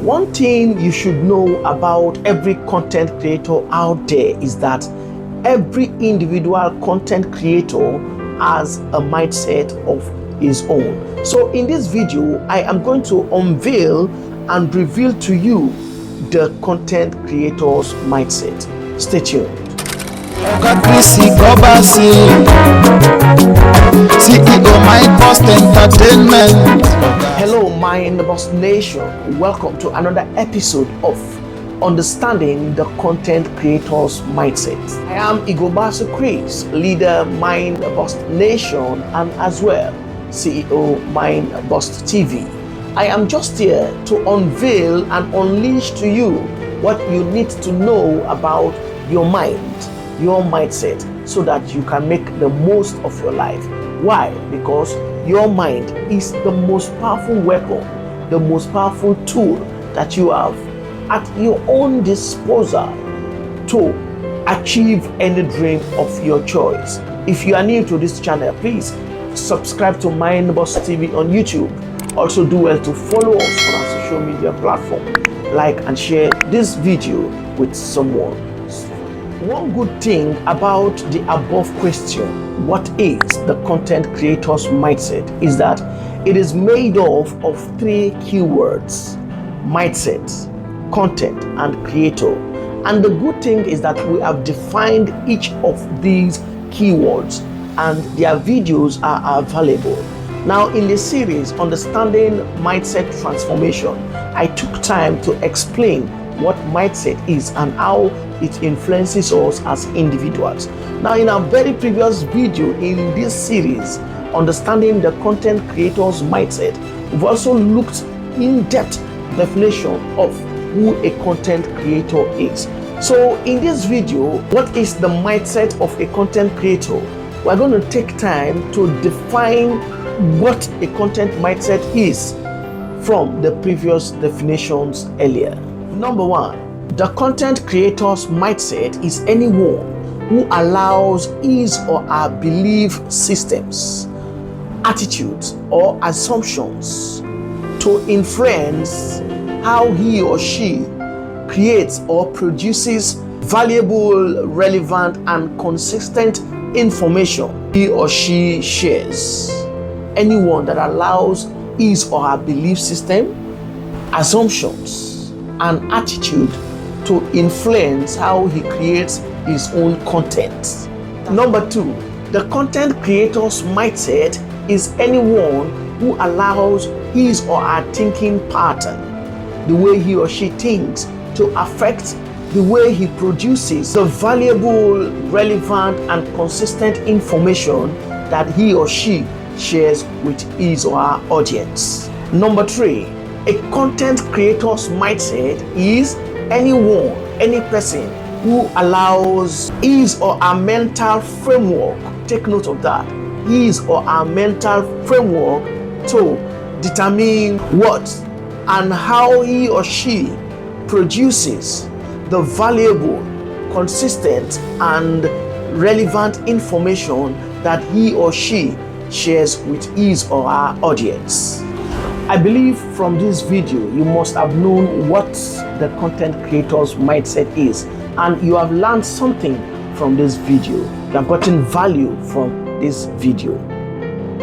One thing you should know about every content creator out there is that every individual content creator has a mindset of his own. So in this video, I am going to unveil and reveal to you the content creator's mindset. Stay tuned. Igobasi, CEO Mind-Transformating. Hello, Mind-Transformating Nation. Welcome to another episode of Understanding the Content Creator's Mindset. I am Igobasi Chris, leader Mind-Transformating Nation, and as well CEO Mind-Transformating TV. I am just here to unveil and unleash to you what you need to know about your mind, your mindset, so that you can make the most of your life. Why? Because your mind is the most powerful weapon, the most powerful tool that you have at your own disposal to achieve any dream of your choice. If you are new to this channel, please subscribe to Mind-Transformating TV on YouTube. Also do well to follow us on our social media platform. Like and share this video with someone. One good thing about the above question, what is the content creator's mindset, is that it is made of three keywords: mindset, content, and creator. And the good thing is that we have defined each of these keywords and their videos are available. Now in this series, Understanding Mindset Transformation, I took time to explain what mindset is and how it influences us as individuals. Now in our very previous video in this series, Understanding the Content Creator's Mindset, we've also looked in-depth definition of who a content creator is. So in this video, what is the mindset of a content creator? We're going to take time to define what a content mindset is from the previous definitions earlier. Number one, the content creator's mindset is anyone who allows his or her belief systems, attitudes, or assumptions to influence how he or she creates or produces valuable, relevant, and consistent information he or she shares. Anyone that allows his or her belief system, assumptions, and attitude to influence how he creates his own content. Number two, the content creator's mindset is anyone who allows his or her thinking pattern, the way he or she thinks, to affect the way he produces the valuable, relevant, and consistent information that he or she shares with his or her audience. Number three, a content creator's mindset is anyone, any person who allows his or her mental framework, take note of that, his or her mental framework to determine what and how he or she produces the valuable, consistent, and relevant information that he or she shares with his or her audience. I believe from this video you must have known what the content creator's mindset is, and you have learned something from this video. You have gotten value from this video.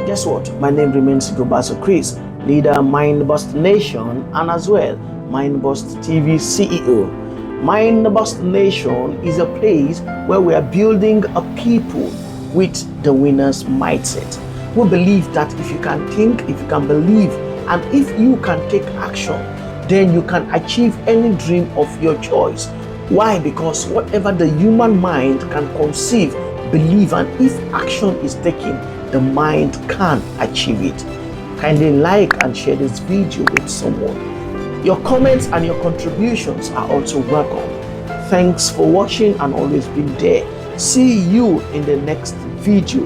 Guess what? My name remains Igobasi Chris, leader Mind-Transformating Nation, and as well Mind-Transformating TV CEO. Mind-Transformating Nation is a place where we are building a people with the winner's mindset. We believe that if you can think, if you can believe, and if you can take action, then you can achieve any dream of your choice. Why? Because whatever the human mind can conceive, believe, and if action is taken, the mind can achieve it. Kindly like and share this video with someone. Your comments and your contributions are also welcome. Thanks for watching and always being there. See you in the next video.